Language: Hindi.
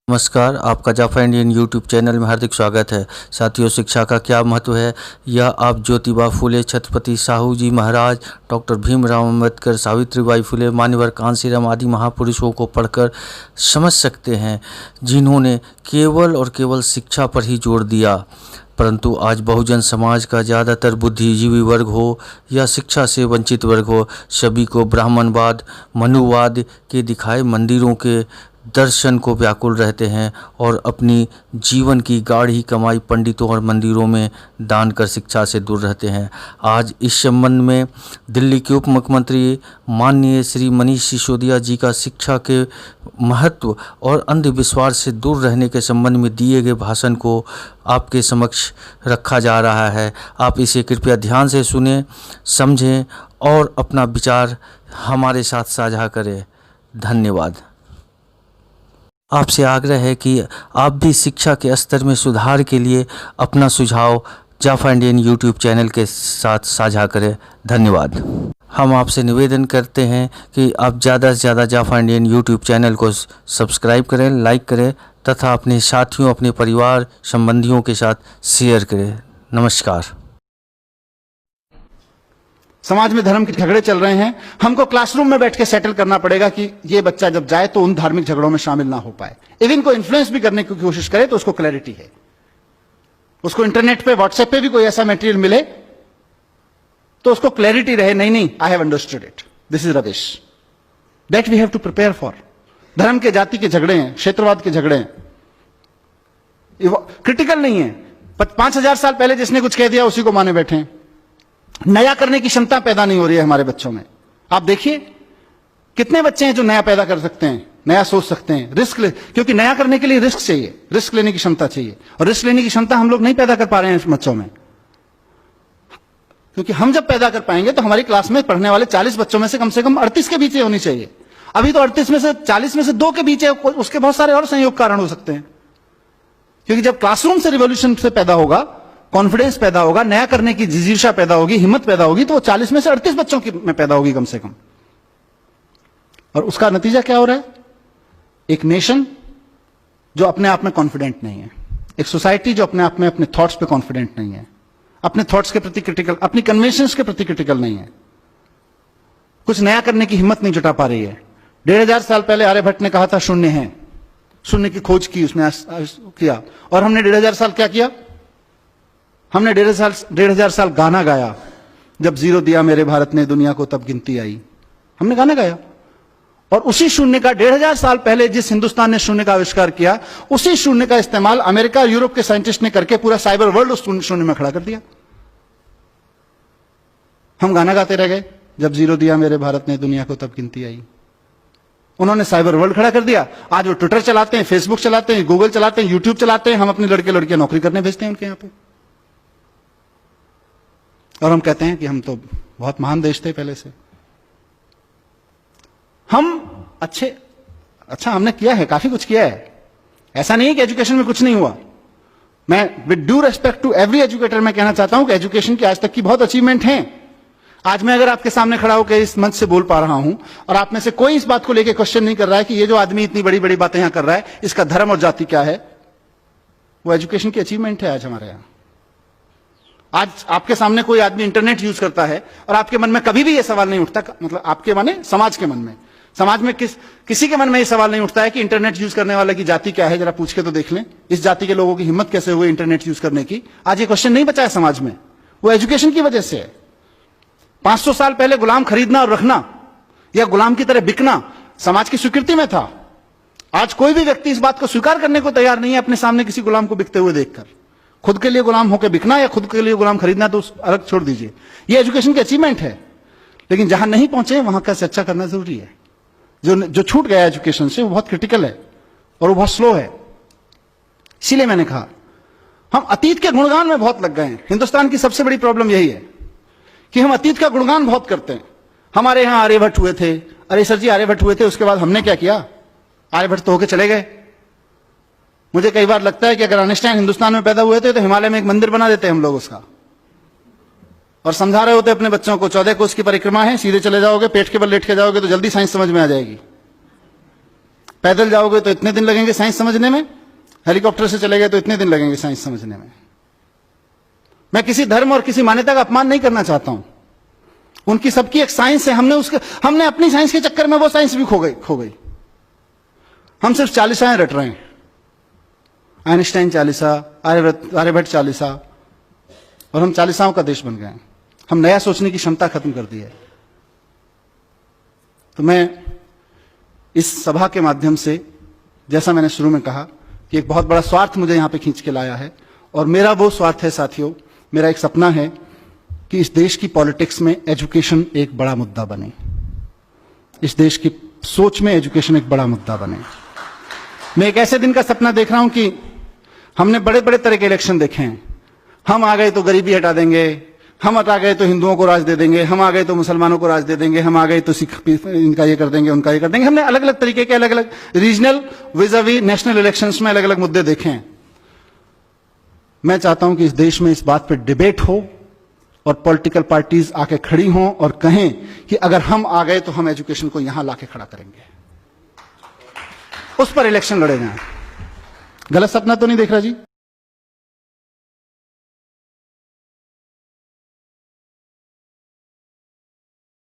नमस्कार, आपका जाफा इंडियन यूट्यूब चैनल में हार्दिक स्वागत है। साथियों, शिक्षा का क्या महत्व है यह आप ज्योतिबा फुले, छत्रपति साहू जी महाराज, डॉक्टर भीमराव अम्बेडकर, सावित्रीबाई फुले, मान्यवर कांशीराम आदि महापुरुषों को पढ़कर समझ सकते हैं, जिन्होंने केवल और केवल शिक्षा पर ही जोर दिया। परंतु आज बहुजन समाज का ज़्यादातर बुद्धिजीवी वर्ग हो या शिक्षा से वंचित वर्ग हो, सभी को ब्राह्मणवाद, मनुवाद के दिखाए मंदिरों के दर्शन को व्याकुल रहते हैं और अपनी जीवन की गाढ़ी कमाई पंडितों और मंदिरों में दान कर शिक्षा से दूर रहते हैं। आज इस संबंध में दिल्ली के उप मुख्यमंत्री माननीय श्री मनीष सिसोदिया जी का शिक्षा के महत्व और अंधविश्वास से दूर रहने के संबंध में दिए गए भाषण को आपके समक्ष रखा जा रहा है। आप इसे कृपया ध्यान से सुने, समझें और अपना विचार हमारे साथ साझा करें। धन्यवाद। आपसे आग्रह है कि आप भी शिक्षा के स्तर में सुधार के लिए अपना सुझाव जाफा इंडियन यूट्यूब चैनल के साथ साझा करें। धन्यवाद। हम आपसे निवेदन करते हैं कि आप ज़्यादा से ज़्यादा जाफा इंडियन यूट्यूब चैनल को सब्सक्राइब करें, लाइक करें तथा अपने साथियों, अपने परिवार संबंधियों के साथ शेयर करें। नमस्कार। समाज में धर्म के झगड़े चल रहे हैं, हमको क्लासरूम में बैठ के सेटल करना पड़ेगा कि ये बच्चा जब जाए तो उन धार्मिक झगड़ों में शामिल ना हो पाए। इवन को इन्फ्लुएंस भी करने की कोशिश करे तो उसको क्लैरिटी है, उसको इंटरनेट पे, व्हाट्सएप पे भी कोई ऐसा मटेरियल मिले तो उसको क्लैरिटी रहे, नहीं, I have understood it, this is rubbish, that we have to prepare for. धर्म के, जाति के झगड़े हैं, क्षेत्रवाद के झगड़े हैं, क्रिटिकल नहीं है। 5000 साल पहले जिसने कुछ कह दिया उसी को माने बैठे हैं। नया करने की क्षमता पैदा नहीं हो रही है हमारे बच्चों में। आप देखिए कितने बच्चे हैं जो नया पैदा कर सकते हैं, नया सोच सकते हैं, क्योंकि नया करने के लिए रिस्क चाहिए, रिस्क लेने की क्षमता चाहिए, और रिस्क लेने की क्षमता हम लोग नहीं पैदा कर पा रहे हैं बच्चों में। क्योंकि हम जब पैदा कर पाएंगे तो हमारी क्लास में पढ़ने वाले 40 बच्चों में से कम 38 के बीच होनी चाहिए। अभी तो 38 में से 40 में से 2 के बीच है, उसके बहुत सारे और संयोग कारण हो सकते हैं। क्योंकि जब क्लासरूम से रिवॉल्यूशन से पैदा होगा, कॉन्फिडेंस पैदा होगा, नया करने की जिजीशा पैदा होगी, हिम्मत पैदा होगी, तो वो 40 में से 38 बच्चों की में पैदा होगी कम से कम। और उसका नतीजा क्या हो रहा है? एक नेशन जो अपने आप में कॉन्फिडेंट नहीं है, एक सोसाइटी जो अपने आप में अपने थॉट्स पे कॉन्फिडेंट नहीं है, अपने थॉट्स के प्रति क्रिटिकल, अपनी कन्वेंशंस के प्रति क्रिटिकल नहीं है, कुछ नया करने की हिम्मत नहीं जुटा पा रही है। 1500 साल पहले आर्यभट्ट ने कहा था शून्य है, शून्य की खोज की उसने किया, और हमने 1500 साल क्या किया? हमने 1500 साल गाना गाया, जब जीरो दिया मेरे भारत ने दुनिया को तब गिनती आई। हमने गाना गाया, और उसी शून्य का 1500 साल पहले जिस हिंदुस्तान ने शून्य का आविष्कार किया, उसी शून्य का इस्तेमाल अमेरिका और यूरोप के साइंटिस्ट ने करके पूरा साइबर वर्ल्ड उस शून्य में खड़ा कर दिया। हम गाना गाते रह गए, जब जीरो दिया मेरे भारत ने दुनिया को तब गिनती आई। उन्होंने साइबर वर्ल्ड खड़ा कर दिया। आज वो ट्विटर चलाते हैं, फेसबुक चलाते हैं, गूगल चलाते हैं, यूट्यूब चलाते हैं। हम अपने लड़के लड़कियां नौकरी करने भेजते हैं उनके यहां पे, और हम कहते हैं कि हम तो बहुत महान देश थे पहले से। हम अच्छा हमने किया है, काफी कुछ किया है, ऐसा नहीं है कि एजुकेशन में कुछ नहीं हुआ। मैं with due respect to every educator मैं कहना चाहता हूं कि एजुकेशन की आज तक की बहुत अचीवमेंट है। आज मैं अगर आपके सामने खड़ा होकर इस मंच से बोल पा रहा हूं और आप में से कोई इस बात को लेकर क्वेश्चन नहीं कर रहा है कि ये जो आदमी इतनी बड़ी बड़ी बातें यहां कर रहा है, इसका धर्म और जाति क्या है, वो एजुकेशन की अचीवमेंट है आज हमारे यहां। आज आपके सामने कोई आदमी इंटरनेट यूज करता है और आपके मन में कभी भी यह सवाल नहीं उठता, मतलब आपके माने समाज के मन में, समाज में किसी के मन में यह सवाल नहीं उठता है कि इंटरनेट यूज करने वाले की जाति क्या है, जरा पूछ के तो देख लें, इस जाति के लोगों की हिम्मत कैसे हुई इंटरनेट यूज करने की। आज ये क्वेश्चन नहीं बचा है समाज में, वो एजुकेशन की वजह से है। 500 साल पहले गुलाम खरीदना और रखना या गुलाम की तरह बिकना समाज की स्वीकृति में था। आज कोई भी व्यक्ति इस बात को स्वीकार करने को तैयार नहीं है अपने सामने किसी गुलाम को बिकते हुए देखकर। खुद के लिए गुलाम होकर बिकना या खुद के लिए गुलाम खरीदना तो अलग छोड़ दीजिए, ये एजुकेशन की अचीवमेंट है। लेकिन जहां नहीं पहुंचे वहां का अच्छा करना जरूरी है। जो छूट गया एजुकेशन से वो बहुत क्रिटिकल है और वो बहुत स्लो है। इसीलिए मैंने कहा हम अतीत के गुणगान में बहुत लग गए हैं। हिंदुस्तान की सबसे बड़ी प्रॉब्लम यही है कि हम अतीत का गुणगान बहुत करते हैं। हमारे यहां आर्यभट्ट हुए थे, अरे सर जी आर्यभट्ट हुए थे, उसके बाद हमने क्या किया? आर्यभट्ट तो होके चले गए। मुझे कई बार लगता है कि अगर आइंस्टाइन हिंदुस्तान में पैदा हुए थे तो हिमालय में एक मंदिर बना देते हम लोग उसका, और समझा रहे होते अपने बच्चों को 14 कोस की परिक्रमा है, सीधे चले जाओगे, पेट के बल लेट के जाओगे तो जल्दी साइंस समझ में आ जाएगी। पैदल जाओगे तो इतने दिन लगेंगे साइंस समझने में, हेलीकॉप्टर से चले गए तो इतने दिन लगेंगे साइंस समझने में। मैं किसी धर्म और किसी मान्यता का अपमान नहीं करना चाहता हूं, उनकी सबकी एक साइंस है। हमने अपनी साइंस के चक्कर में वो साइंस भी खो गई। हम सिर्फ चालीसाएं रट रहे हैं, आइंस्टाइन चालीसा, आर्यभट्ट चालीसा, और हम चालीसाओं का देश बन गए हैं। हम नया सोचने की क्षमता खत्म कर दी है। तो मैं इस सभा के माध्यम से, जैसा मैंने शुरू में कहा कि एक बहुत बड़ा स्वार्थ मुझे यहां पे खींच के लाया है, और मेरा वो स्वार्थ है साथियों, मेरा एक सपना है कि इस देश की पॉलिटिक्स में एजुकेशन एक बड़ा मुद्दा बने, इस देश की सोच में एजुकेशन एक बड़ा मुद्दा बने। मैं एक ऐसे दिन का सपना देख रहा हूं कि हमने बड़े बड़े तरह के इलेक्शन देखे हैं। हम आ गए तो गरीबी हटा देंगे, हम हटा गए तो हिंदुओं को राज दे देंगे, हम आ गए तो मुसलमानों को राज दे देंगे, हम आ गए तो सिख इनका ये कर देंगे, उनका ये कर देंगे। हमने अलग अलग तरीके के अलग अलग रीजनल विज़ावी नेशनल इलेक्शंस में अलग अलग मुद्दे देखे हैं। मैं चाहता हूं कि इस देश में इस बात पर डिबेट हो और पॉलिटिकल पार्टीज आके खड़ी हों और कहें कि अगर हम आ गए तो हम एजुकेशन को यहां लाके खड़ा करेंगे, उस पर इलेक्शन लड़े जाएं। गलत सपना तो नहीं देख रहा जी?